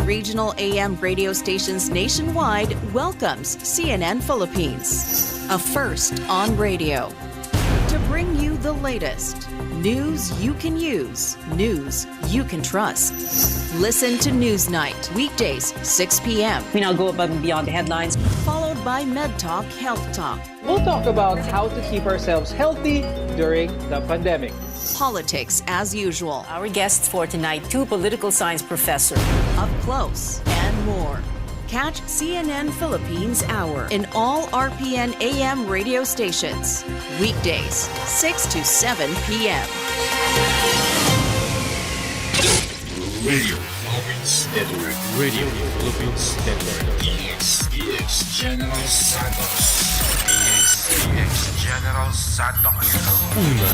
regional AM radio stations nationwide welcomes CNN Philippines, a first on radio. To bring you the latest news you can use, news you can trust. Listen to Newsnight, weekdays, 6 p.m. We now go above and beyond the headlines. Followed by Med Talk, Health Talk. We'll talk about how to keep ourselves healthy during the pandemic. Politics as usual. Our guests for tonight, two political science professors. Up close and more. Catch CNN Philippines Hour in all RPN AM radio stations. Weekdays, 6 to 7 p.m. Radio Philippines Network. Radio Philippines Network. EX General Santos. EX General Santos. Una.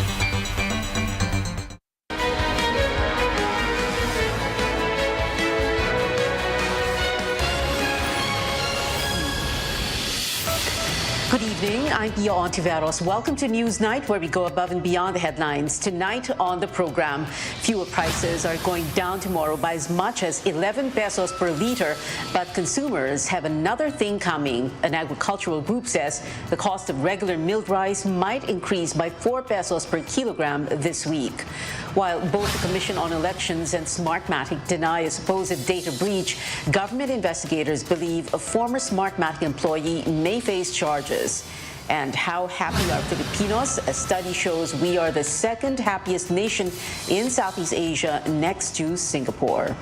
Good evening, I'm Pia Ontiveros. Welcome to Newsnight, where we go above and beyond the headlines. Tonight on the program, fuel prices are going down tomorrow by as much as 11 pesos per liter, but consumers have another thing coming. An agricultural group says the cost of regular milled rice might increase by 4 pesos per kilogram this week. While both the Commission on Elections and Smartmatic deny a supposed data breach, government investigators believe a former Smartmatic employee may face charges. And how happy are Filipinos? A study shows we are the second happiest nation in Southeast Asia, next to Singapore.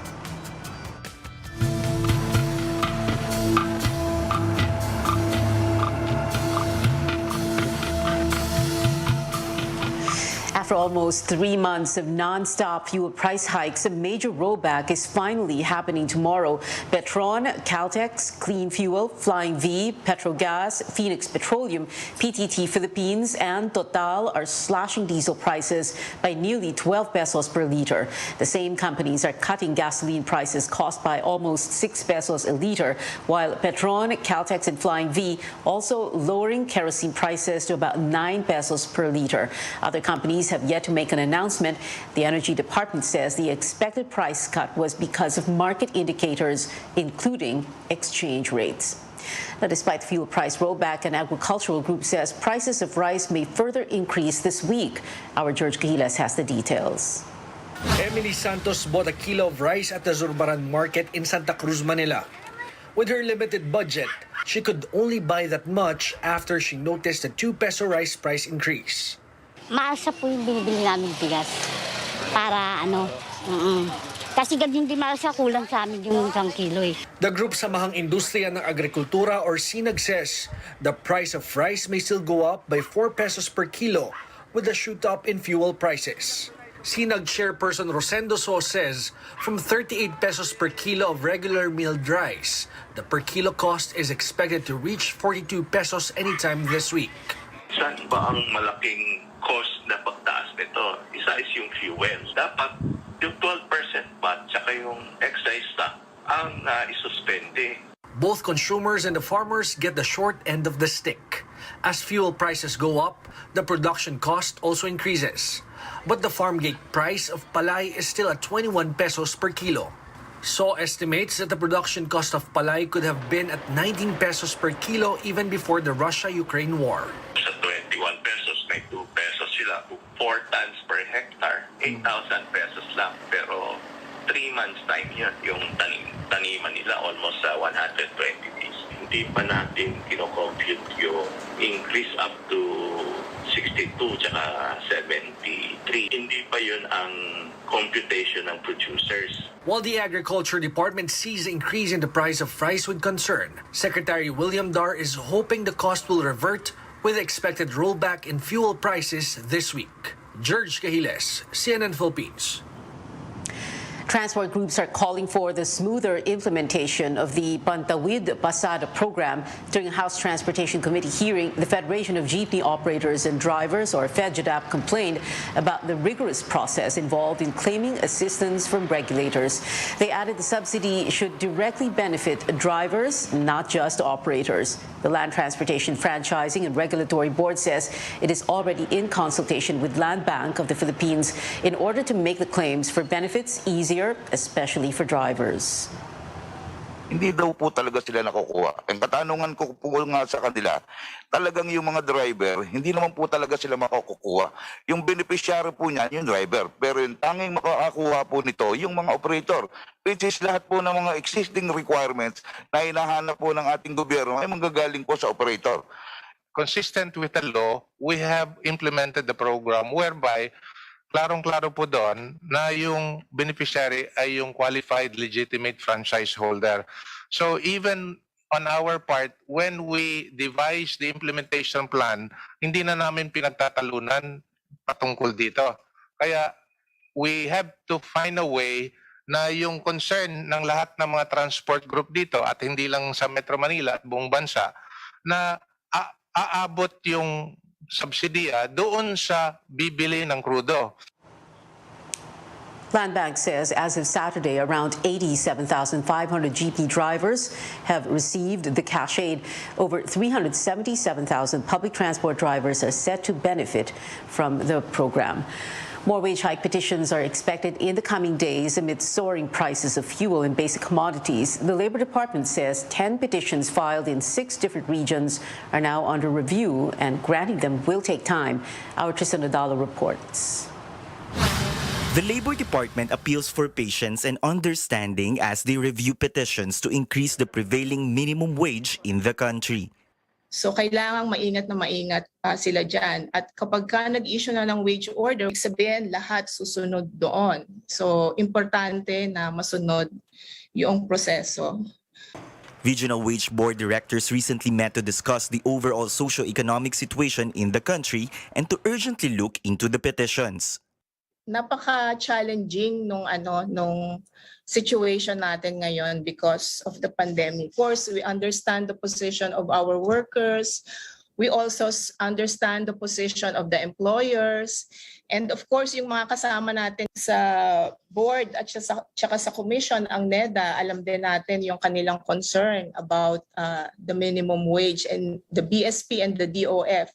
After almost 3 months of non-stop fuel price hikes, a major rollback is finally happening tomorrow. Petron, Caltex, Clean Fuel, Flying V, Petrogas, Phoenix Petroleum, PTT Philippines, and Total are slashing diesel prices by nearly 12 pesos per liter. The same companies are cutting gasoline prices cost by almost 6 pesos a liter, while Petron, Caltex, and Flying V also lowering kerosene prices to about 9 pesos per liter. Other companies have yet to make an announcement. The Energy Department says the expected price cut was because of market indicators, including exchange rates. Now, despite the fuel price rollback, an agricultural group says prices of rice may further increase this week. Our George Cahilas has the details. Emily Santos bought a kilo of rice at the Zurbaran market in Santa Cruz, Manila. With her limited budget, she could only buy that much after she noticed a 2 peso rice price increase. Maasa po yung binibili namin bigas para kasi ganyan din maasa kulang sa amin yung 1 kilo eh. The group Samahang Industriya ng Agrikultura or SINAG says the price of rice may still go up by 4 pesos per kilo with a shoot up in fuel prices. SINAG chairperson Rosendo So says from 38 pesos per kilo of regular milled rice, the per kilo cost is expected to reach 42 pesos anytime this week. Saan ba ang malaking cost na pagtaas nito? Isa is yung fuel. Dapat yung 12% pa tsaka yung excise tax ang isuspende. Both consumers and the farmers get the short end of the stick. As fuel prices go up, the production cost also increases. But the farm gate price of palay is still at 21 pesos per kilo. So estimates that the production cost of palay could have been at 19 pesos per kilo even before the Russia-Ukraine war. Sa 21 pesos, may 2 pesos sila. 4 tons per hectare, 8,000 pesos lang. Pero 3 months time yun, yung taniman nila almost 120 days. Hindi pa natin kino-compute yung increase up to 62 tsaka 73. Hindi pa yun ang computation ng producers. While the Agriculture Department sees the increase in the price of rice with concern, Secretary William Dar is hoping the cost will revert with expected rollback in fuel prices this week. George Cahiles, CNN Philippines. Transport groups are calling for the smoother implementation of the Pantawid Pasada program. During a House Transportation Committee hearing, the Federation of Jeepney Operators and Drivers, or FEDJADAP, complained about the rigorous process involved in claiming assistance from regulators. They added the subsidy should directly benefit drivers, not just operators. The Land Transportation Franchising and Regulatory Board says it is already in consultation with Land Bank of the Philippines in order to make the claims for benefits easier, especially for drivers. Hindi daw po talaga sila nakukuha. Ang katanungan ko po nga sa kanila, talagang yung mga driver, hindi naman po talaga sila makukuha. Yung beneficiary po niyan, yung driver. Pero yung tanging makakakuha po nito, yung mga operator, which is lahat po ng mga existing requirements na hinahanap po ng ating gobyerno ay manggagaling po sa operator. Consistent with the law, we have implemented the program whereby klarong-klaro po doon na yung beneficiary ay yung qualified legitimate franchise holder. So even on our part, when we devise the implementation plan, hindi na namin pinagtatalunan patungkol dito. Kaya we have to find a way na yung concern ng lahat ng mga transport group dito at hindi lang sa Metro Manila at buong bansa na aabot yung subsidiya doon sa bibili ng krudo. Land Bank says as of Saturday, around 87,500 GP drivers have received the cash aid. Over 377,000 public transport drivers are set to benefit from the program. More wage hike petitions are expected in the coming days amid soaring prices of fuel and basic commodities. The Labor Department says 10 petitions filed in 6 different regions are now under review, and granting them will take time. Our Tristan Nadalo reports. The Labor Department appeals for patience and understanding as they review petitions to increase the prevailing minimum wage in the country. So kailangang maingat na maingat sila dyan. At kapag ka nag-issue na ng wage order, sabihin lahat susunod doon. So importante na masunod yung proseso. Regional Wage Board directors recently met to discuss the overall socio-economic situation in the country and to urgently look into the petitions. Napaka-challenging nung situation natin ngayon because of the pandemic. Of course, we understand the position of our workers. We also understand the position of the employers. And of course, yung mga kasama natin sa board at saka sa commission, ang NEDA, alam din natin yung kanilang concern about the minimum wage and the BSP and the DOF.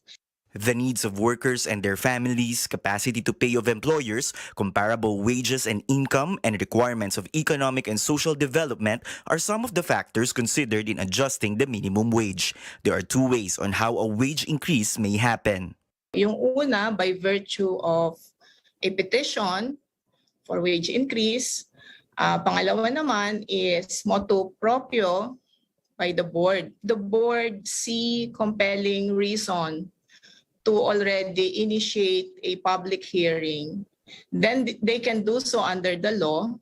The needs of workers and their families, capacity to pay of employers, comparable wages and income, and requirements of economic and social development are some of the factors considered in adjusting the minimum wage. There are 2 ways on how a wage increase may happen. Yung una, by virtue of a petition for wage increase. Pangalawa naman is motu proprio by the board. The board see compelling reason to already initiate a public hearing, then they can do so under the law.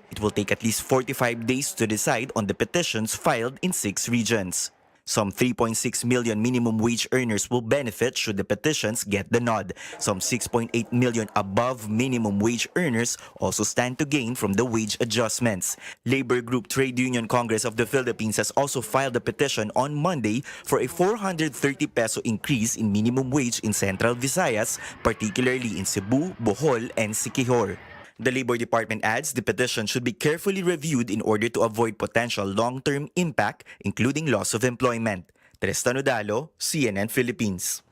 It will take at least 45 days to decide on the petitions filed in 6 regions. Some 3.6 million minimum wage earners will benefit should the petitions get the nod. Some 6.8 million above minimum wage earners also stand to gain from the wage adjustments. Labor Group Trade Union Congress of the Philippines has also filed a petition on Monday for a 430 peso increase in minimum wage in Central Visayas, particularly in Cebu, Bohol, and Siquijor. The Labor Department adds the petition should be carefully reviewed in order to avoid potential long-term impact, including loss of employment. Tristan Odalo, CNN Philippines.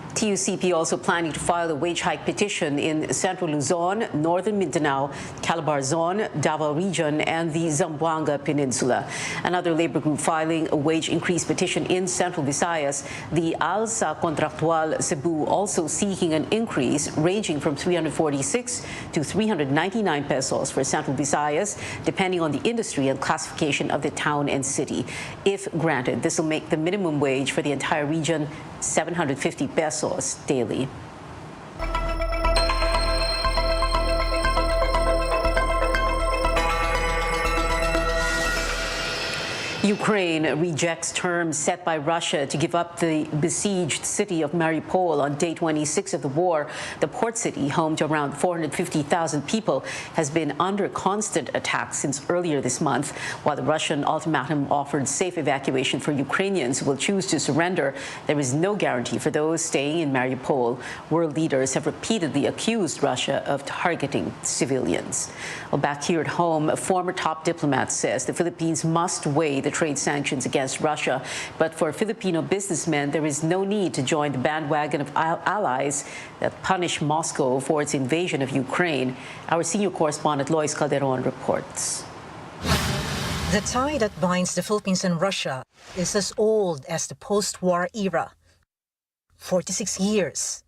TUCP also planning to file a wage hike petition in Central Luzon, Northern Mindanao, Calabarzon, Davao Region, and the Zamboanga Peninsula. Another labor group filing a wage increase petition in Central Visayas. The Alsa Contractual Cebu also seeking an increase ranging from 346 to 399 pesos for Central Visayas, depending on the industry and classification of the town and city. If granted, this will make the minimum wage for the entire region 750 pesos daily. Ukraine rejects terms set by Russia to give up the besieged city of Mariupol on day 26 of the war. The port city, home to around 450,000 people, has been under constant attack since earlier this month. While the Russian ultimatum offered safe evacuation for Ukrainians who will choose to surrender, there is no guarantee for those staying in Mariupol. World leaders have repeatedly accused Russia of targeting civilians. Well, back here at home, a former top diplomat says the Philippines must weigh the trade sanctions against Russia. But for Filipino businessmen, there is no need to join the bandwagon of allies that punish Moscow for its invasion of Ukraine. Our senior correspondent Lois Calderon reports. The tie that binds the Philippines and Russia is as old as the post-war era, 46 years.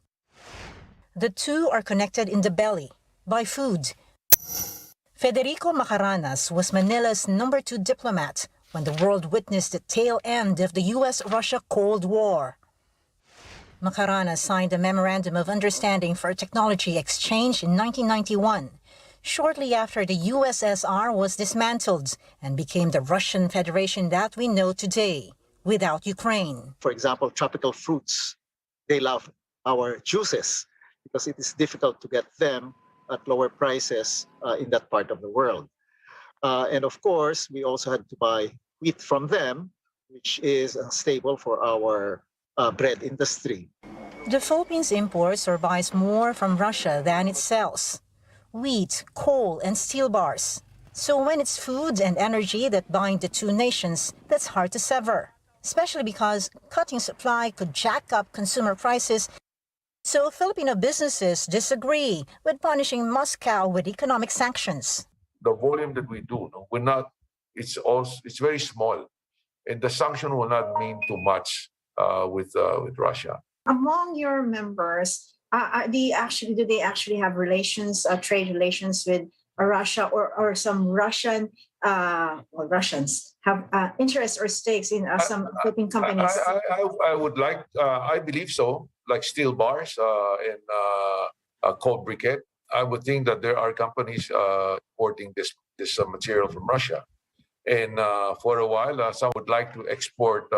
The two are connected in the belly by food. Federico Macaranas was Manila's number 2 diplomat when the world witnessed the tail end of the U.S.-Russia Cold War. Macaranas signed a Memorandum of Understanding for Technology Exchange in 1991, shortly after the USSR was dismantled and became the Russian Federation that we know today, without Ukraine. For example, tropical fruits, they love our juices because it is difficult to get them at lower prices in that part of the world. And of course, we also had to buy wheat from them, which is stable for our bread industry. The Philippines imports or buys more from Russia than it sells: wheat, coal, and steel bars. So when it's food and energy that bind the two nations, that's hard to sever, especially because cutting supply could jack up consumer prices. So Filipino businesses disagree with punishing Moscow with economic sanctions. The volume that we do, we're not, it's very small, and the sanction will not mean too much with Russia. Among your members, do they actually have relations, trade relations with Russia, or some Russians have interests or stakes in some Philippine companies? I would like, I believe so, like steel bars and cold briquette. I would think that there are companies importing this material from Russia. And for a while, some would like to export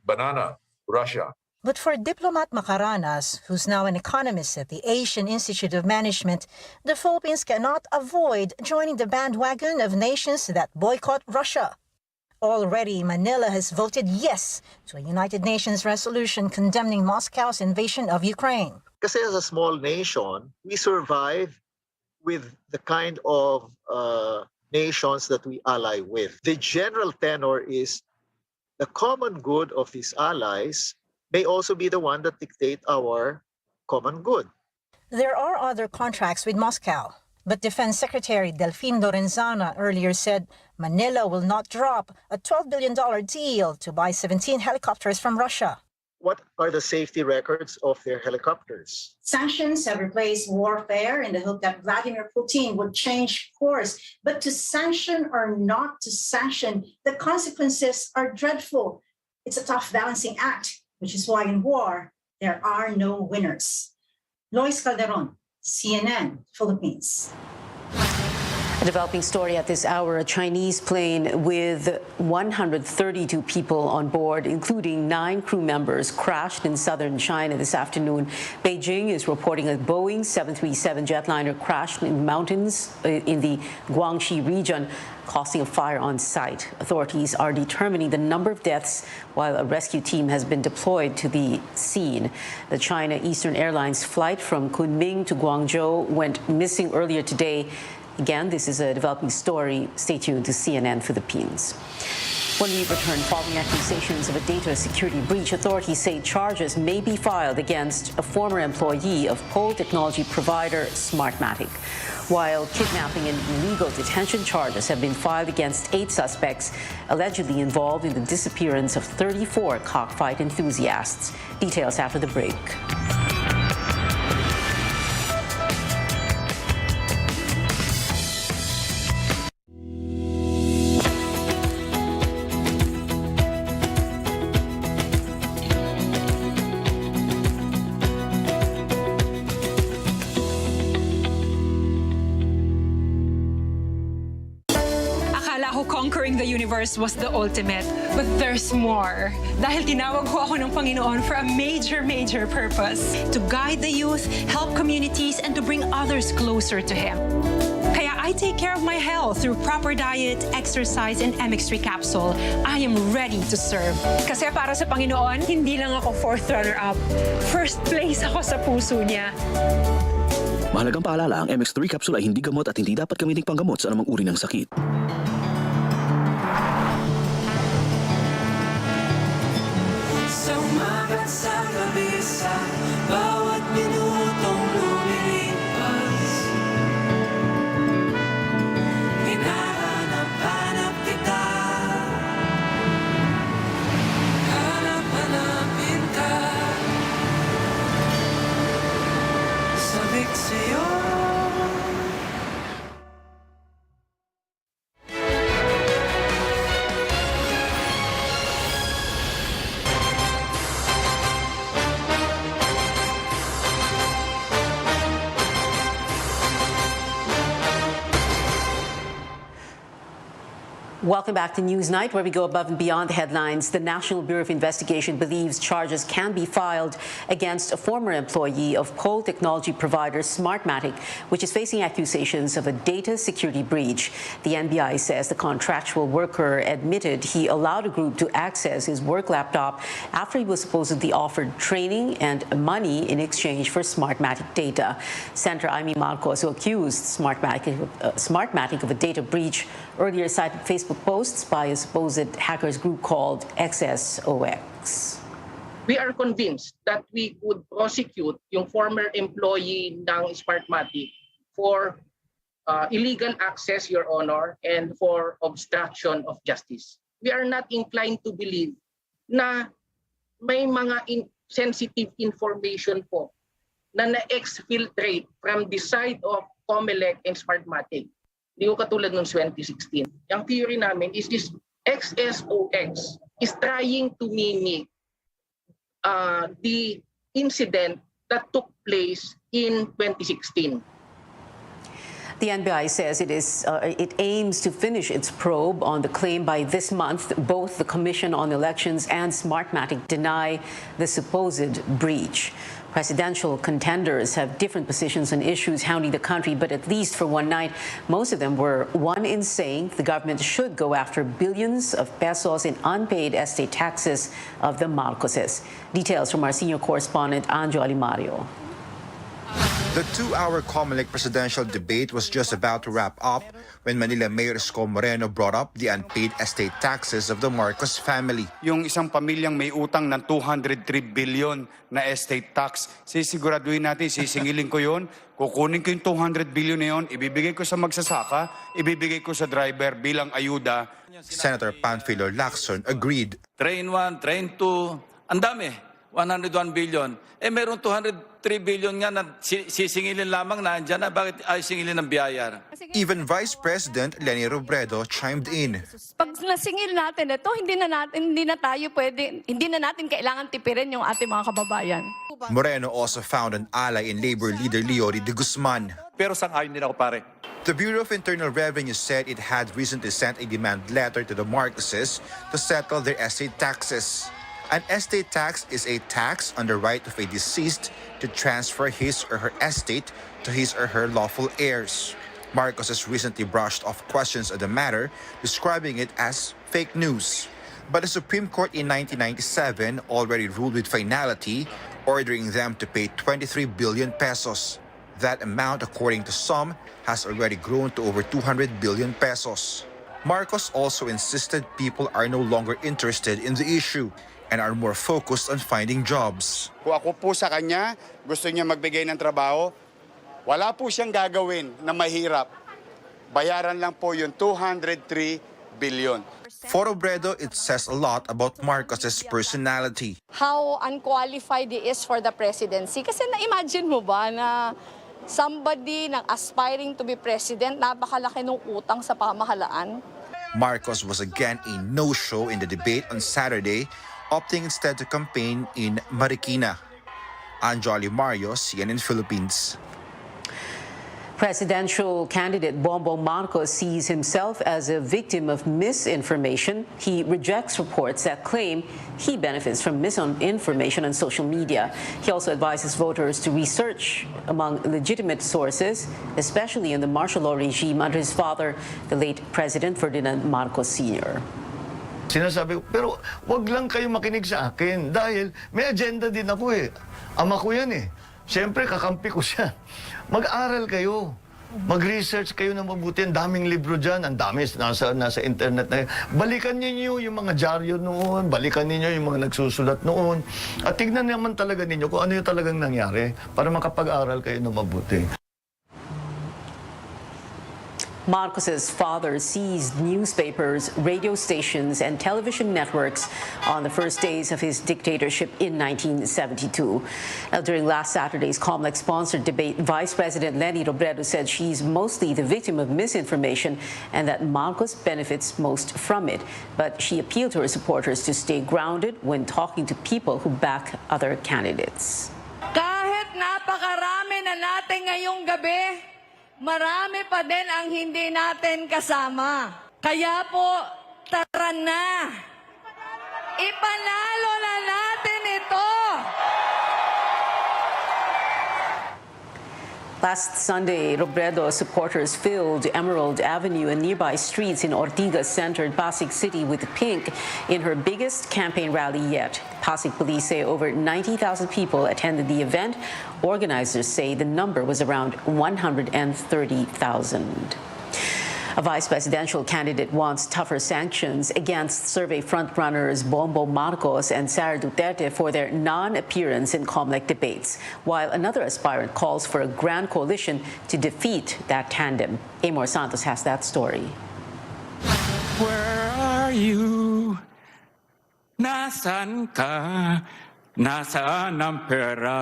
banana to Russia. But for diplomat Macaranas, who's now an economist at the Asian Institute of Management, the Philippines cannot avoid joining the bandwagon of nations that boycott Russia. Already, Manila has voted yes to a United Nations resolution condemning Moscow's invasion of Ukraine. Kasi as a small nation, we survive with the kind of nations that we ally with. The general tenor is the common good of these allies may also be the one that dictate our common good. There are other contracts with Moscow, but Defense Secretary Delfin Lorenzana earlier said Manila will not drop a $12 billion deal to buy 17 helicopters from Russia. What are the safety records of their helicopters? Sanctions have replaced warfare in the hope that Vladimir Putin would change course. But to sanction or not to sanction, the consequences are dreadful. It's a tough balancing act, which is why in war, there are no winners. Lois Calderon, CNN, Philippines. A developing story at this hour: a Chinese plane with 132 people on board, including 9 crew members, crashed in southern China this afternoon. Beijing is reporting a Boeing 737 jetliner crashed in mountains in the Guangxi region, causing a fire on site. Authorities are determining the number of deaths while a rescue team has been deployed to the scene. The China Eastern Airlines flight from Kunming to Guangzhou went missing earlier today. Again, this is a developing story. Stay tuned to CNN Philippines. When we return, following accusations of a data security breach, authorities say charges may be filed against a former employee of pole technology provider Smartmatic. While kidnapping and illegal detention charges have been filed against 8 suspects allegedly involved in the disappearance of 34 cockfight enthusiasts. Details after the break. Conquering the universe was the ultimate, but there's more. Dahil tinawag ko ako ng Panginoon for a major purpose. To guide the youth, help communities, and to bring others closer to Him. Kaya I take care of my health through proper diet, exercise, and MX3 capsule. I am ready to serve. Kasi para sa Panginoon, hindi lang ako 4th runner-up. First place ako sa puso niya. Mahalagang paalala, ang MX3 capsule ay hindi gamot at hindi dapat gamiting panggamot sa anumang uri ng sakit. Sumagat sa kabisa, bawat minutong lumilipas. Hinahanap-hanap kita Welcome back to Newsnight, where we go above and beyond the headlines. The National Bureau of Investigation believes charges can be filed against a former employee of pole technology provider Smartmatic, which is facing accusations of a data security breach. The NBI says the contractual worker admitted he allowed a group to access his work laptop after he was supposedly offered training and money in exchange for Smartmatic data. Senator Amy Marcos, who accused Smartmatic of a data breach, earlier cited Facebook posts by a supposed hackers group called XSOX. We are convinced that we could prosecute yung former employee ng Smartmatic for illegal access, Your Honor, and for obstruction of justice. We are not inclined to believe na may mga sensitive information po na na-exfiltrate from the side of Comelec and Smartmatic. Hindi ko katulad noong 2016. Ang theory namin is this XSOX is trying to mimic the incident that took place in 2016. The NBI says it aims to finish its probe on the claim by this month. Both the Commission on Elections and Smartmatic deny the supposed breach. Presidential contenders have different positions on issues hounding the country, but at least for one night, most of them were one in saying the government should go after billions of pesos in unpaid estate taxes of the Marcoses. Details from our senior correspondent, Anjo Alimario. The 2-hour Comelec presidential debate was just about to wrap up when Manila Mayor Isko Moreno brought up the unpaid estate taxes of the Marcos family. Yung isang pamilyang may utang ng 203 billion na estate tax, sisiguraduhin natin, sisingilin ko yun, kukunin ko yung 200 billion na yun, ibibigay ko sa magsasaka, ibibigay ko sa driver bilang ayuda. Senator Panfilo Lacson agreed. Train 1, Train 2, ang dami, 101 billion. Meron 203 billion nga na sisingilin lamang na andyan na, bakit ay singilin ng biyayar? Even Vice President Leni Robredo chimed in. Pag nasingil natin ito, hindi na natin kailangan tipirin yung ating mga kababayan. Moreno also found an ally in Labor leader Leody de Guzman. Pero sang-ayon din ako, pare. The Bureau of Internal Revenue said it had recently sent a demand letter to the Marcoses to settle their estate taxes. An estate tax is a tax on the right of a deceased to transfer his or her estate to his or her lawful heirs. Marcos has recently brushed off questions of the matter, describing it as fake news. But the Supreme Court in 1997 already ruled with finality, ordering them to pay 23 billion pesos. That amount, according to some, has already grown to over 200 billion pesos. Marcos also insisted people are no longer interested in the issue and are more focused on finding jobs. Kung ako po sa kanya, gusto niya magbigay ng trabaho, wala po siyang gagawin na mahirap. Bayaran lang po yung 203 billion. For Robredo, it says a lot about Marcos's personality. How unqualified he is for the presidency. Kasi na-imagine mo ba na somebody na aspiring to be president, napakalaki ng utang sa pamahalaan? Marcos was again a no-show in the debate on Saturday, opting instead to campaign in Marikina. Anjo Alimario, CNN Philippines. Presidential candidate Bongbong Marcos sees himself as a victim of misinformation. He rejects reports that claim he benefits from misinformation on social media. He also advises voters to research among legitimate sources, especially in the martial law regime under his father, the late President Ferdinand Marcos Sr. Sinasabi ko, pero wag lang kayo makinig sa akin dahil may agenda din ako eh. Ama ko yan eh. Siyempre, kakampi ko siya. Mag-aral kayo. Mag-research kayo na mabuti. Ang daming libro dyan. Ang dami nasa internet na yun. Balikan ninyo yung mga dyaryo noon. Balikan ninyo yung mga nagsusulat noon. At tignan naman talaga ninyo kung ano yung talagang nangyari para makapag-aral kayo na mabuti. Marcos's father seized newspapers, radio stations, and television networks on the first days of his dictatorship in 1972. Now, during last Saturday's Comelec-sponsored debate, Vice President Leni Robredo said she's mostly the victim of misinformation and that Marcos benefits most from it. But she appealed to her supporters to stay grounded when talking to people who back other candidates. Kahit napakarami na natin ngayong gabi, marami pa din ang hindi natin kasama. Kaya po, tara na! Ipanalo na natin ito! Last Sunday, Robredo supporters filled Emerald Avenue and nearby streets in Ortigas-centered Pasig City with pink in her biggest campaign rally yet. Pasig police say over 90,000 people attended the event. Organizers say the number was around 130,000. A vice presidential candidate wants tougher sanctions against survey frontrunners Bongbong Marcos and Sara Duterte for their non-appearance in COMELEC debates, while another aspirant calls for a grand coalition to defeat that tandem. Amor Santos has that story. Where are you? Nasaan ka? Nasaan ang pera?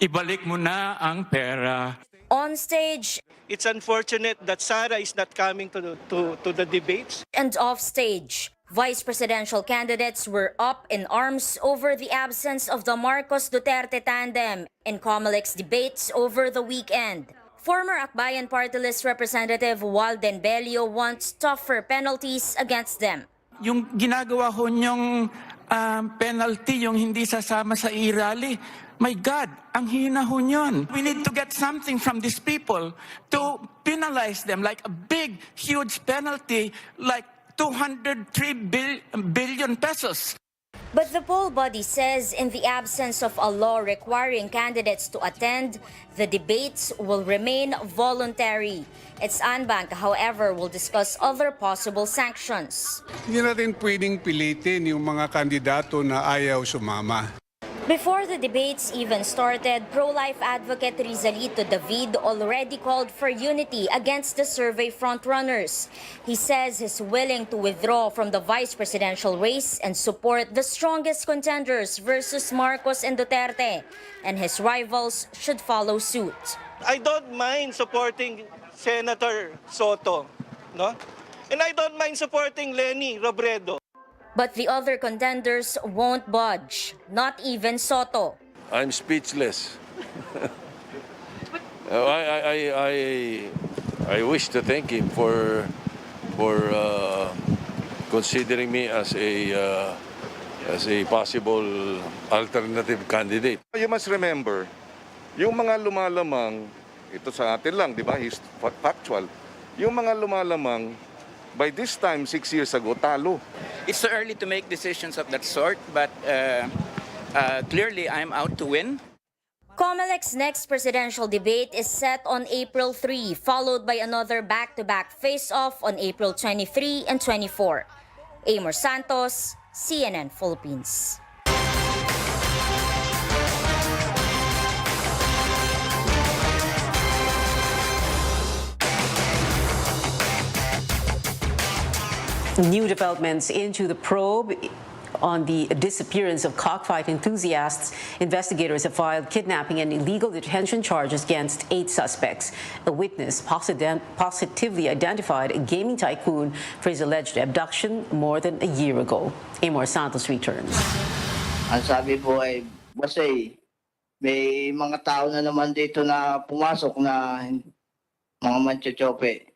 Ibalik mo na ang pera. On stage, it's unfortunate that Sara is not coming to the debates. And off stage, vice presidential candidates were up in arms over the absence of the Marcos-Duterte tandem in COMELEC's debates over the weekend. Former Akbayan Party List Representative Walden Bello wants tougher penalties against them. Yung ginagawa ho niyong penalty, yung hindi sasama sa e-rally, my God, ang hina ho niyon. We need to get something from these people to penalize them, like a big, huge penalty, like 203 billion pesos. But the poll body says in the absence of a law requiring candidates to attend, the debates will remain voluntary. Its Anbank, however, will discuss other possible sanctions. Hindi natin pwedeng pilitin yung mga kandidato na ayaw sumama. Before the debates even started, pro-life advocate Rizalito David already called for unity against the survey frontrunners. He says he's willing to withdraw from the vice presidential race and support the strongest contenders versus Marcos and Duterte, and his rivals should follow suit. I don't mind supporting Senator Soto, no? And I don't mind supporting Leni Robredo. But the other contenders won't budge, not even Soto. I'm speechless. I wish to thank him for considering me as a possible alternative candidate. You must remember, yung mga lumalamang, ito sa atin lang, di ba? Factual. Yung mga lumalamang, by this time, 6 years ago, talo. It's too early to make decisions of that sort, but clearly I'm out to win. COMELEC's next presidential debate is set on April 3, followed by another back-to-back face-off on April 23 and 24. Amor Santos, CNN Philippines. New developments into the probe on the disappearance of cockfight enthusiasts. Investigators have filed kidnapping and illegal detention charges against 8 suspects. A witness positively identified a gaming tycoon for his alleged abduction more than a year ago. Amor Santos returns. Ang sabi po ay, basta may mga tao na naman dito na pumasok na mga manchochope.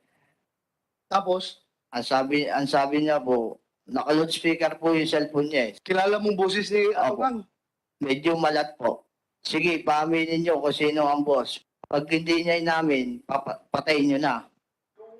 Tapos? Ang sabi niya po, naka-loudspeaker po yung cellphone niya. Kilala mong boses ni Abang? Medyo malat po. Sige, paaminin niyo kung sino ang boss. Pag hindi niya namin, patayin niyo na.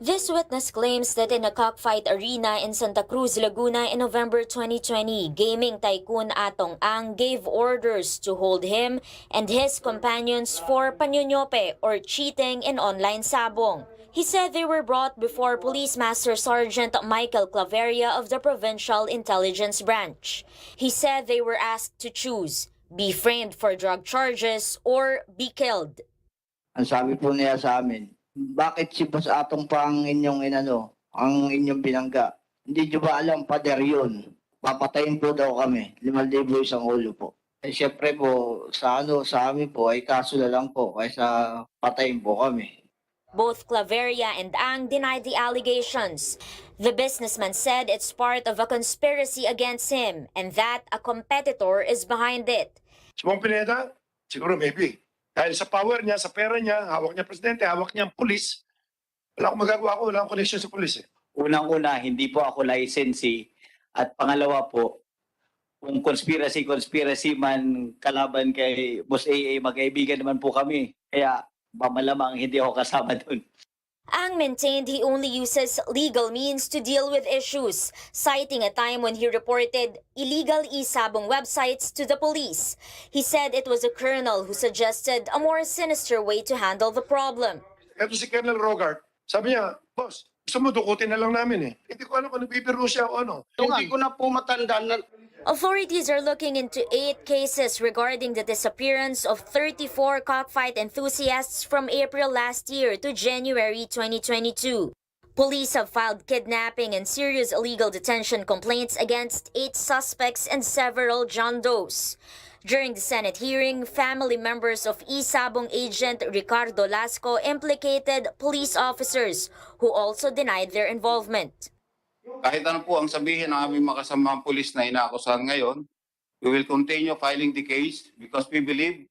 This witness claims that in a cockfight arena in Santa Cruz, Laguna in November 2020, gaming tycoon Atong Ang gave orders to hold him and his companions for panyonyope or cheating in online sabong. He said they were brought before Police Master Sergeant Michael Claveria of the Provincial Intelligence Branch. He said they were asked to choose, be framed for drug charges or be killed. Ang sabi po niya sa amin, bakit si Boss Atong pa ang inyong ang inyong binangga? Hindi niyo ba alam, pader yun? Papatayin po daw kami, 5,000 isang ulo po. Eh syempre po, sa amin po ay kaso na lang po, kaysa patayin po kami. Both Claveria and Ang denied the allegations. The businessman said it's part of a conspiracy against him and that a competitor is behind it. Si Bong Pineda, siguro maybe. Dahil sa power niya, sa pera niya, hawak niya presidente, hawak niya ang pulis. Wala akong magagawa ko, wala akong connection sa pulis. unang-una, hindi po ako licensee. At pangalawa po, kung conspiracy man kalaban kay Boss AA, magkaibigan naman po kami. Kaya malamang hindi ako kasama dun. Ang maintained he only uses legal means to deal with issues, citing a time when he reported illegal e-sabong websites to the police. He said it was a colonel who suggested a more sinister way to handle the problem. Ito si Colonel Rogart, sabi niya, boss, gusto mo dukutin na lang namin eh. Hindi ko alam kung nagbibiro siya o ano. Hindi ko na po matandaan na. Authorities are looking into 8 cases regarding the disappearance of 34 cockfight enthusiasts from April last year to January 2022. Police have filed kidnapping and serious illegal detention complaints against 8 suspects and several John Does. During the Senate hearing, family members of e-sabong agent Ricardo Lasco implicated police officers who also denied their involvement. Kahit ano po ang sabihin ng aming makasamang pulis na inaakusahan ngayon, we will continue filing the case because we believe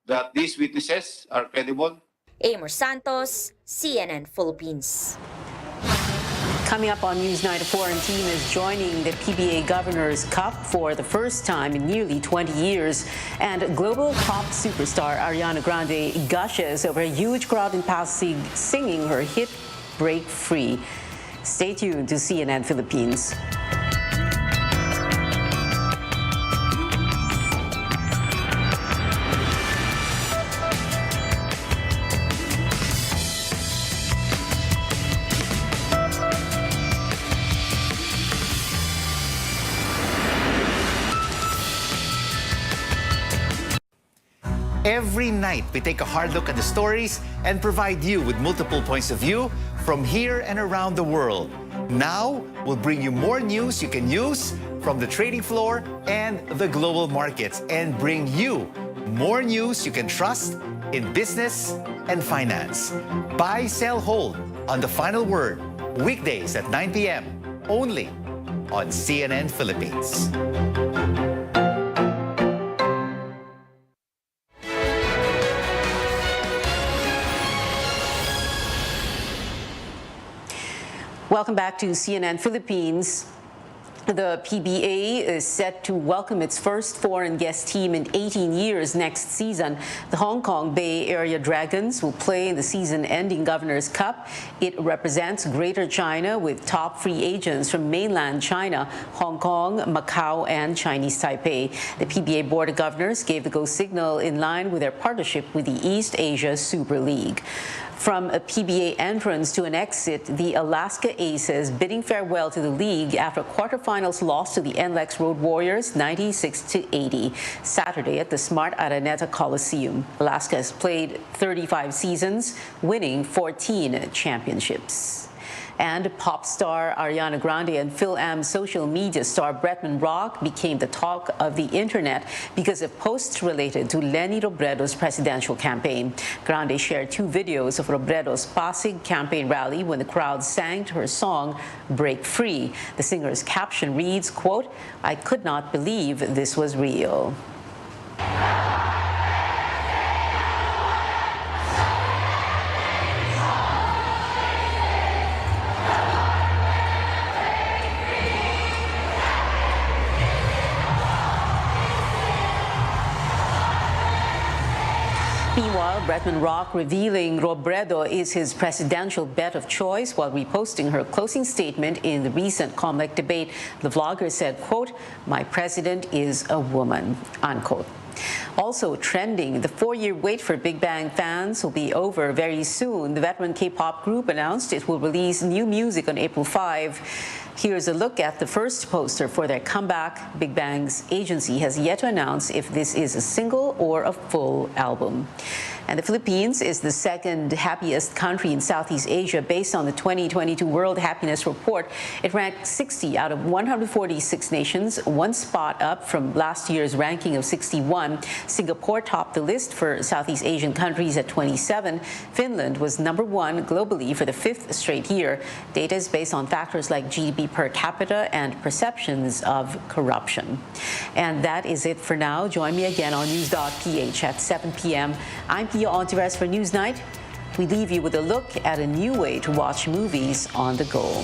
that these witnesses are credible. Amor Santos, CNN Philippines. Coming up on Newsnight, a foreign team is joining the PBA Governor's Cup for the first time in nearly 20 years. And global pop superstar Ariana Grande gushes over a huge crowd in Pasig singing her hit Break Free. Stay tuned to CNN Philippines. Every night, we take a hard look at the stories and provide you with multiple points of view from here and around the world. Now, we'll bring you more news you can use from the trading floor and the global markets, and bring you more news you can trust in business and finance. Buy, sell, hold on The Final Word, weekdays at 9 p.m. only on CNN Philippines. Welcome back to CNN Philippines. The PBA is set to welcome its first foreign guest team in 18 years next season. The Hong Kong Bay Area Dragons will play in the season-ending Governor's Cup. It represents Greater China with top free agents from mainland China, Hong Kong, Macau, and Chinese Taipei. The PBA Board of Governors gave the go signal in line with their partnership with the East Asia Super League. From a PBA entrance to an exit, the Alaska Aces bidding farewell to the league after quarterfinals loss to the NLEX Road Warriors 96-80 Saturday at the Smart Araneta Coliseum. Alaska has played 35 seasons, winning 14 championships. And pop star Ariana Grande and Phil-Am social media star Bretman Rock became the talk of the internet because of posts related to Leni Robredo's presidential campaign. Grande shared 2 videos of Robredo's Pasig campaign rally when the crowd sang to her song Break Free. The singer's caption reads, quote, "I could not believe this was real." Meanwhile, Bretman Rock revealing Robredo is his presidential bet of choice while reposting her closing statement in the recent COMELEC debate. The vlogger said, quote, "My president is a woman," unquote. Also trending, the 4-year wait for Big Bang fans will be over very soon. The veteran K-pop group announced it will release new music on April 5. Here's a look at the first poster for their comeback. Big Bang's agency has yet to announce if this is a single or a full album. And the Philippines is the second happiest country in Southeast Asia based on the 2022 World Happiness Report. It ranked 60 out of 146 nations, 1 spot up from last year's ranking of 61. Singapore topped the list for Southeast Asian countries at 27. Finland was number 1 globally for the 5th straight year. Data is based on factors like GDP per capita and perceptions of corruption. And that is it for now. Join me again on News.ph at 7 p.m. I'm Pia Ontiveros for Newsnight. We leave you with a look at a new way to watch movies on the go.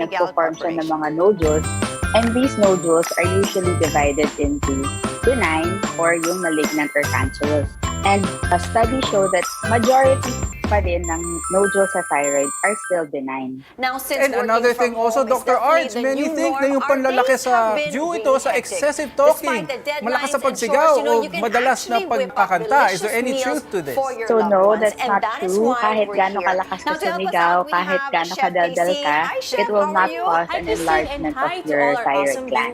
nagpo-form siya ng mga nodules. And these nodules are usually divided into benign or yung malignant or cancerous. And a study showed that majority pa rin ng nodules sa thyroid are still benign. Now, since And another thing also, Dr. Arj, many think na yung panlalaki sa due ito sa excessive talking, malakas sa pagsigaw o madalas na pagkakanta. Is there any truth to this? So no, that's not true. Kahit gaano kalakas ka sumigaw, kahit gaano kadaldal ka, it will not cause an enlargement of your thyroid gland.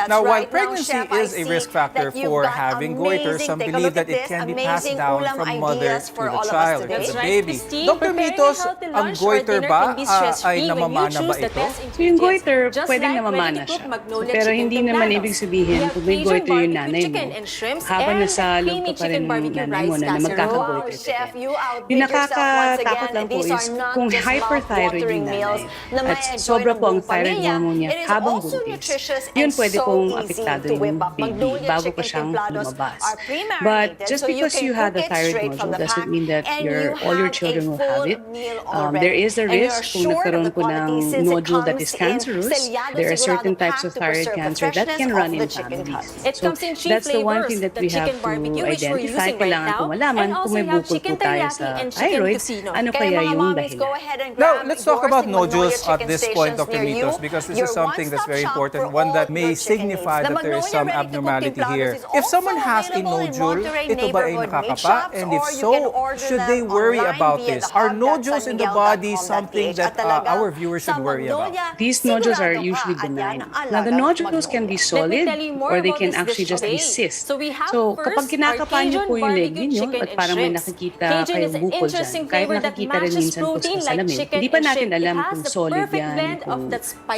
Now, while pregnancy is a risk factor for having goiter, some believe that it can be passed down from mother to the child, to the baby. Dr. Mitos, ang goiter ba ay namamana ba ito? So yung goiter, pwedeng namamana siya. Pero hindi naman ibig sabihin kung may goiter yung nanay mo, habang nasa loob pa rin ng nanay mo na magkakagoiter ka din. Yung nakakatakot lang po is kung hyperthyroid yung nanay at sobra po ang thyroid hormone niya habang buntis, yun pwede pong apektado yung baby bago pa siyang lumabas. But just because you had a thyroid nodule doesn't mean that all your children will have it. There is a risk kung nagkaroon po ng nodule that is cancerous. There are certain types of thyroid cancer that can run in families. So that's the one thing that we have to identify. Kailangan po malaman kung may bukol po tayo sa thyroid, ano kaya yung dahilan. Now, let's talk about nodules at this point, Dr. Mitos, because this is something that's very important, one that may signify that there is some abnormality here. If someone has a nodule, ito ba ay nakakapa? And if so, should they worry about this? Are nodules in the body something that our viewers should worry about? These nodules are usually benign. Now, the nodules can be solid or they can actually just be cysts. So, kapag kinakapa niyo po yung leg niyo at parang may nakikita kayong bukol dyan, kahit nakikita rin minsan po sa salamin, hindi pa natin alam kung solid yan, kung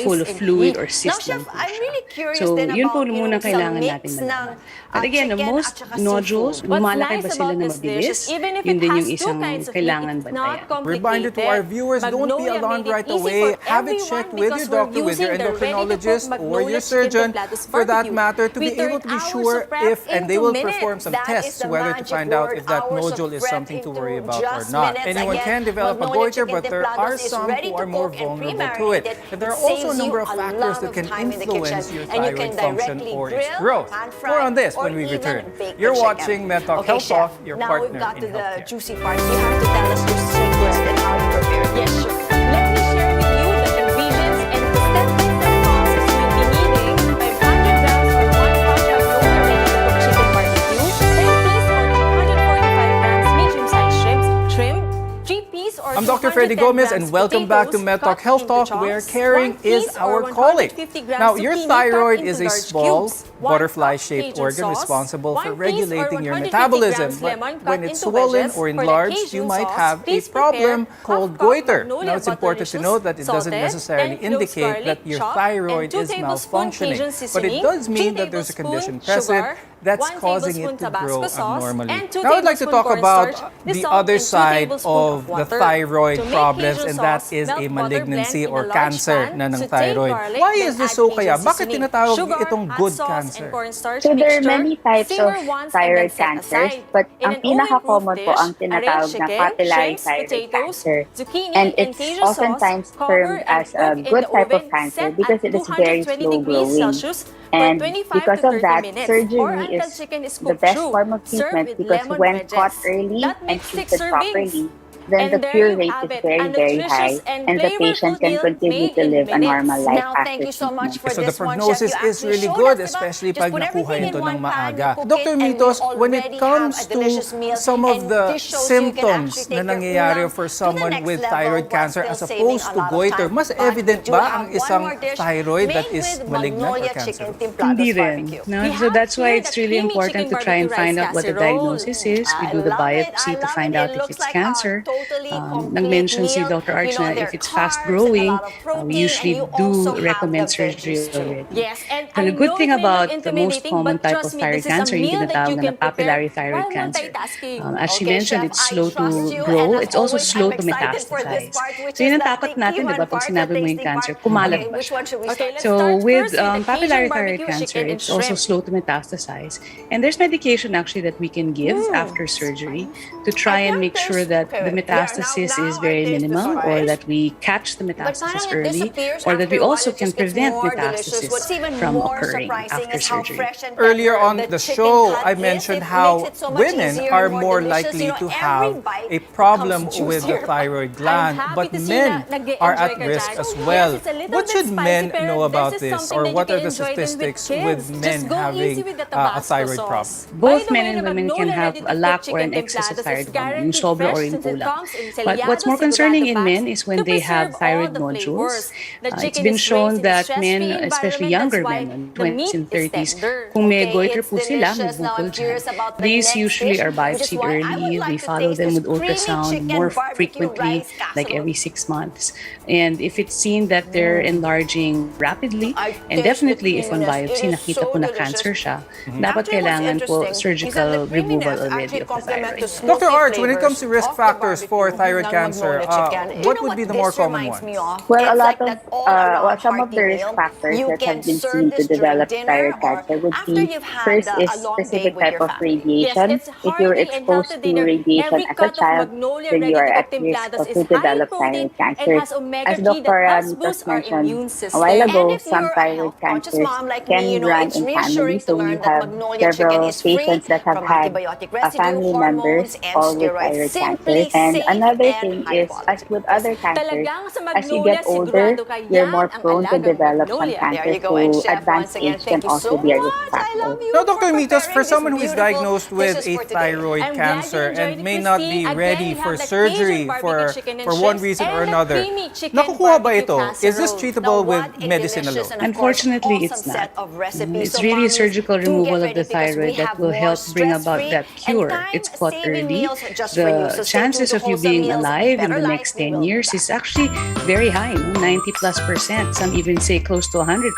full of fluid or cyst lang po siya. So, yun po muna kailangan natin malaman. But again, most nodules, lumalaki ba sila na mabilis? Yun din yung isang kailangan bantayan. Reminder to our viewers, don't be alarmed right away. Have it checked with your doctor, with your endocrinologist, or your surgeon, for that matter, to be able to be sure if, and they will perform some tests, whether to find out if that nodule is something to worry about or not. Anyone can develop a goiter, but there are some who are more vulnerable to it. And there are also a number of factors that can influence your thyroid function or its growth. More on this when we return. You're watching MedTalk Health Talk, your partner in healthcare. Juicy part. You have to tell us your secret and how you prepare. Yes, sure. Let me share with you the ingredients and the step-by-step process you'll be needing. 500 grams or 1 cup of ready-to-cook chicken barbecue. Then place or 145 grams medium-sized shrimp, 3 peas or I'm Dr. Freddy Gomez and welcome back to MedTalk Health Talk, where caring is our calling. Now, your thyroid is a small, butterfly-shaped organ responsible for regulating your metabolism. But when it's swollen or enlarged, you might have a problem called goiter. Now, it's important to note that it doesn't necessarily indicate that your thyroid is malfunctioning, but it does mean that there's a condition present that's causing it to grow abnormally. Now, I'd like to talk about the other side of the thyroid problems, and that is a malignancy or cancer na ng thyroid. Why is this so kaya? Bakit tinatawag itong good cancer? So there are many types of thyroid cancers, but ang pinaka-common po ang tinatawag na papillary thyroid cancer. And it's oftentimes termed as a good type of cancer because it is very slow growing. And because of that, surgery is the best form of treatment because when caught early and treated properly, then the cure rate is very, very high, and the patient can continue to live a normal life after treatment. So the prognosis is really good, especially pag nakuha ito ng maaga. Dr. Mitos, when it comes to some of the symptoms na nangyayari for someone with thyroid cancer as opposed to goiter, mas evident ba ang isang thyroid that is malignant or cancerous? Hindi rin. No? So that's why it's really important to try and find out what the diagnosis is. We do the biopsy to find out if it's cancer. Nag-mention si Dr. Arch na if it's fast-growing, we usually do recommend surgery already. And the good thing about the most common type of thyroid cancer, yung tinatawag na papillary thyroid cancer, as she mentioned, it's slow to grow. It's also slow to metastasize. So yun ang takot natin, di ba? Pag sinabi mo yung cancer, kumalat ba siya? So with papillary thyroid cancer, it's also slow to metastasize. And there's medication actually that we can give after surgery to try and make sure that the metastasis is very minimal, or that we catch the metastasis early, or that we also can prevent metastasis from occurring after surgery. Earlier on the show, I mentioned how women are more likely to have a problem with the thyroid gland, but men are at risk as well. What should men know about this, or what are the statistics with men having a thyroid problem? Both men and women can have a lack or an excess of thyroid hormone, yung sobra or yung kulang. But what's more concerning in men is when they have thyroid nodules. It's been shown that men, especially younger men, 20s and 30s, kung may goiter po sila, may bukol dyan, these usually are biopsied early. We follow them with ultrasound more frequently, like every 6 months. And if it's seen that they're enlarging rapidly, and definitely if on biopsy nakita po na cancer siya, dapat kailangan po surgical removal already of the thyroid. Dr. Arch, when it comes to risk factors, for thyroid cancer, what would be the more common ones? Well, a lot of, some of the risk factors that have been seen to develop thyroid cancer would be, first is specific type of radiation. If you're exposed to radiation as a child, then you are at risk of to develop thyroid cancer. As Dr. Mitos mentioned a while ago, some thyroid cancers can run in family. So we have several patients that have had family members all with thyroid cancer. And another thing is, as with other cancers, as you get older, you're more prone to develop some cancers. So advanced age can also be a risk factor. Now, Dr. Mitos, for someone who is diagnosed with a thyroid cancer and may not be ready for surgery for one reason or another, nakukuha ba ito? Is this treatable with medicine alone? Unfortunately, it's not. It's really surgical removal of the thyroid that will help bring about that cure. It's caught early. The chances of you being alive in the next 10 years is actually very high, 90+%. Some even say close to 100%.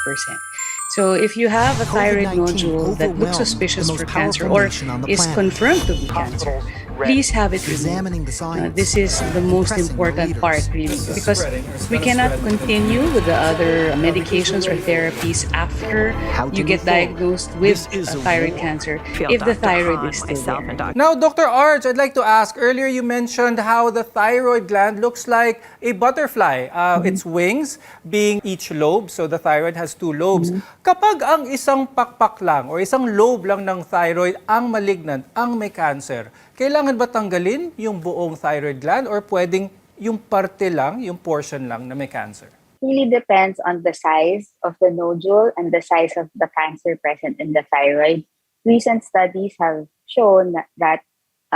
So if you have a thyroid nodule that looks suspicious for cancer or is confirmed to be cancer, please have it removed. This is the most important part, really, because we cannot continue with the other medications or therapies after you get diagnosed with thyroid cancer if the thyroid is still there. Now, Dr. Arch, I'd like to ask, earlier you mentioned how the thyroid gland looks like a butterfly. Its wings being each lobe, so the thyroid has 2 lobes. Kapag ang isang pakpak lang o isang lobe lang ng thyroid ang malignant, ang may cancer, kailangan ba tanggalin yung buong thyroid gland or pwedeng yung parte lang, yung portion lang na may cancer? Really depends on the size of the nodule and the size of the cancer present in the thyroid. Recent studies have shown that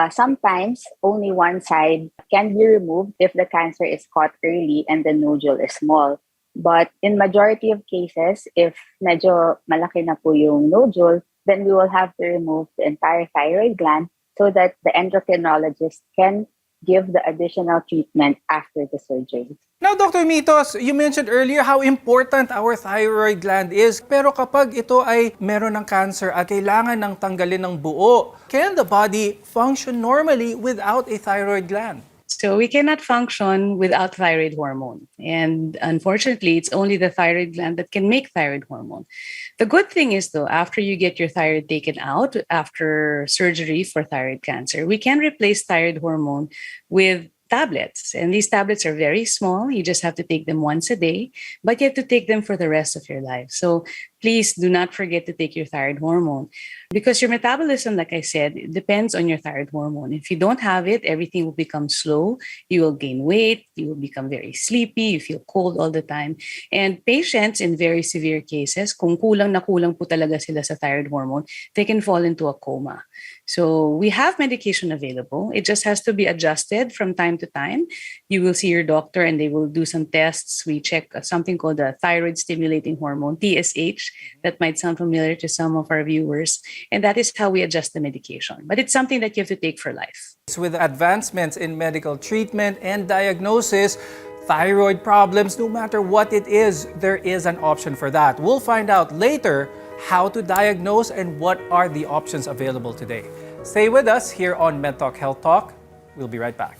sometimes only one side can be removed if the cancer is caught early and the nodule is small. But in majority of cases, if medyo malaki na po yung nodule, then we will have to remove the entire thyroid gland so that the endocrinologist can give the additional treatment after the surgery. Now, Dr. Mitos, you mentioned earlier how important our thyroid gland is. Pero kapag ito ay meron ng cancer at kailangan ng tanggalin ng buo, can the body function normally without a thyroid gland? So we cannot function without thyroid hormone. And unfortunately, it's only the thyroid gland that can make thyroid hormone. The good thing is, though, after you get your thyroid taken out, after surgery for thyroid cancer, we can replace thyroid hormone with tablets. And these tablets are very small. You just have to take them once a day, but you have to take them for the rest of your life. So please do not forget to take your thyroid hormone because your metabolism, like I said, it depends on your thyroid hormone. If you don't have it, everything will become slow. You will gain weight. You will become very sleepy. You feel cold all the time. And patients in very severe cases, kung kulang na kulang po talaga sila sa thyroid hormone, they can fall into a coma. So we have medication available. It just has to be adjusted from time to time. You will see your doctor and they will do some tests. We check something called the thyroid stimulating hormone, TSH. That might sound familiar to some of our viewers. And that is how we adjust the medication. But it's something that you have to take for life. With advancements in medical treatment and diagnosis, thyroid problems, no matter what it is, there is an option for that. We'll find out later how to diagnose and what are the options available today. Stay with us here on MedTalk Health Talk. We'll be right back.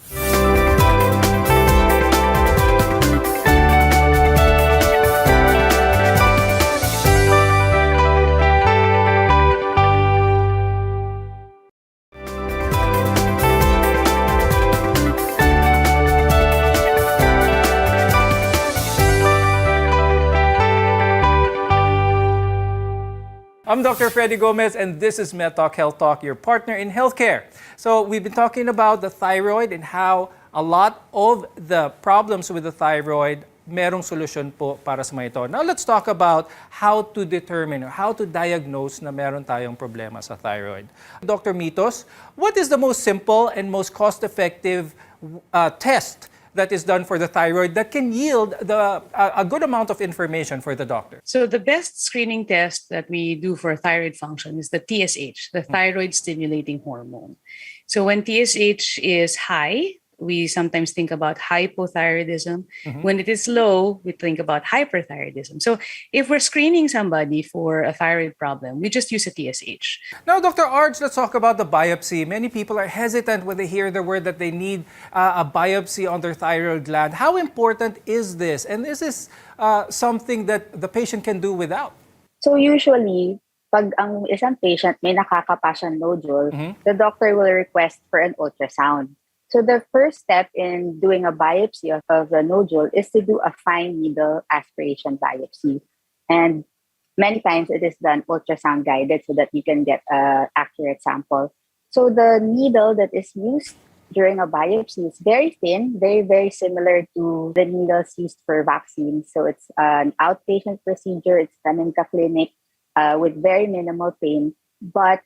I'm Dr. Freddy Gomez, and this is MedTalk Health Talk, your partner in healthcare. So we've been talking about the thyroid and how a lot of the problems with the thyroid, merong solusyon po para sa mga ito. Now let's talk about how to determine or how to diagnose na meron tayong problema sa thyroid. Dr. Mitos, what is the most simple and most cost-effective test that is done for the thyroid that can yield a good amount of information for the doctor? So the best screening test that we do for thyroid function is the TSH, the thyroid stimulating hormone. So when TSH is high we sometimes think about hypothyroidism. When it is low, we think about hyperthyroidism. So if we're screening somebody for a thyroid problem, we just use a TSH. Now, Dr. Arj, let's talk about the biopsy. Many people are hesitant when they hear the word that they need a biopsy on their thyroid gland. How important is this? And is this something that the patient can do without? So usually, pag ang isang patient may nakakapa siyang nodule, the doctor will request for an ultrasound. So the first step in doing a biopsy of the nodule is to do a fine needle aspiration biopsy. And many times it is done ultrasound guided so that you can get an accurate sample. So the needle that is used during a biopsy is very thin, very, very similar to the needles used for vaccines. So it's an outpatient procedure. It's done in the clinic with very minimal pain. But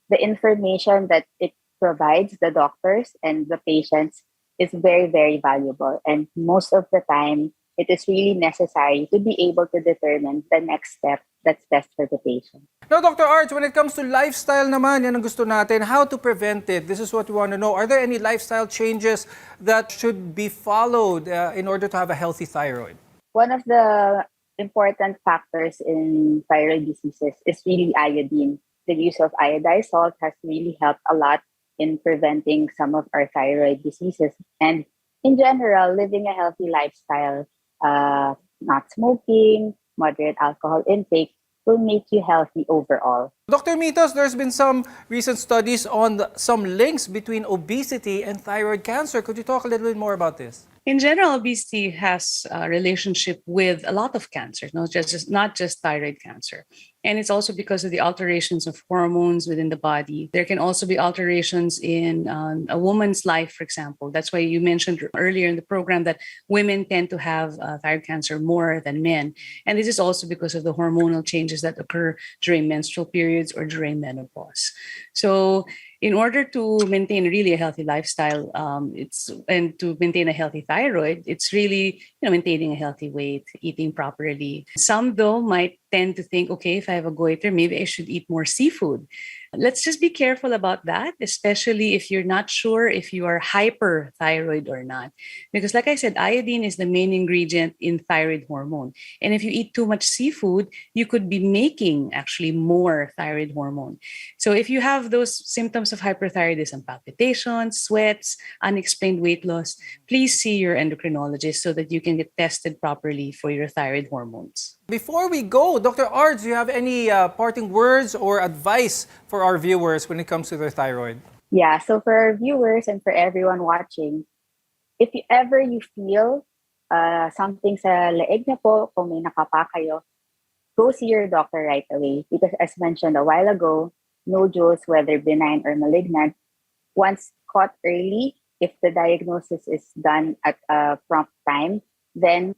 the information that it provides the doctors and the patients is very, very valuable. And most of the time, it is really necessary to be able to determine the next step that's best for the patient. Now, Dr. Arj, when it comes to lifestyle naman, yan ang gusto natin, how to prevent it? This is what we want to know. Are there any lifestyle changes that should be followed in order to have a healthy thyroid? One of the important factors in thyroid diseases is really iodine. The use of iodized salt has really helped a lot in preventing some of our thyroid diseases. And in general, living a healthy lifestyle, not smoking, moderate alcohol intake, will make you healthy overall. Dr. Mitos, there's been some recent studies on some links between obesity and thyroid cancer. Could you talk a little bit more about this? In general, obesity has a relationship with a lot of cancers, not just thyroid cancer. And it's also because of the alterations of hormones within the body. There can also be alterations in a woman's life, for example. That's why you mentioned earlier in the program that women tend to have thyroid cancer more than men. And this is also because of the hormonal changes that occur during menstrual periods or during menopause. So in order to maintain really a healthy lifestyle, and to maintain a healthy thyroid, it's really maintaining a healthy weight, eating properly. Some though might tend to think, okay, if I have a goiter, maybe I should eat more seafood. Let's just be careful about that, especially if you're not sure if you are hyperthyroid or not. Because like I said, iodine is the main ingredient in thyroid hormone. And if you eat too much seafood, you could be making actually more thyroid hormone. So if you have those symptoms of hyperthyroidism, palpitations, sweats, unexplained weight loss, please see your endocrinologist so that you can get tested properly for your thyroid hormones. Before we go, Dr. Arj, do you have any parting words or advice for our viewers when it comes to their thyroid? Yeah, so for our viewers and for everyone watching, if you feel something sa leeg na po, kung may nakapa kayo, go see your doctor right away. Because as mentioned a while ago, nodules, whether benign or malignant, once caught early, if the diagnosis is done at a prompt time, then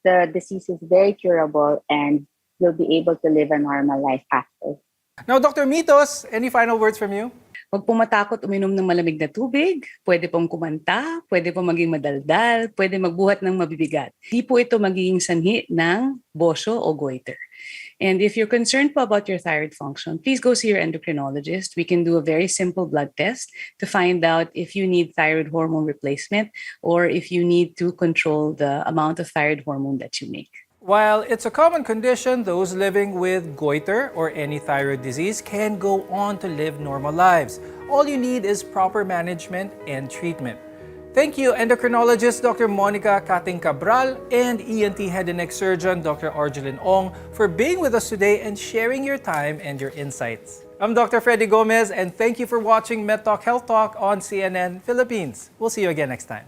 the disease is very curable and you'll be able to live a normal life after. Now, Dr. Mitos, any final words from you? Huwag po matakot uminom ng malamig na tubig, pwede pong kumanta, pwede pong maging madaldal, pwede magbuhat ng mabibigat. Di po ito magiging sanhi ng bosyo o goiter. And if you're concerned po about your thyroid function, please go see your endocrinologist. We can do a very simple blood test to find out if you need thyroid hormone replacement or if you need to control the amount of thyroid hormone that you make. While it's a common condition, those living with goiter or any thyroid disease can go on to live normal lives. All you need is proper management and treatment. Thank you, endocrinologist Dr. Monica Kating Cabral and ENT head and neck surgeon Dr. Arjelyn Ong for being with us today and sharing your time and your insights. I'm Dr. Freddy Gomez, and thank you for watching MedTalk Health Talk on CNN Philippines. We'll see you again next time.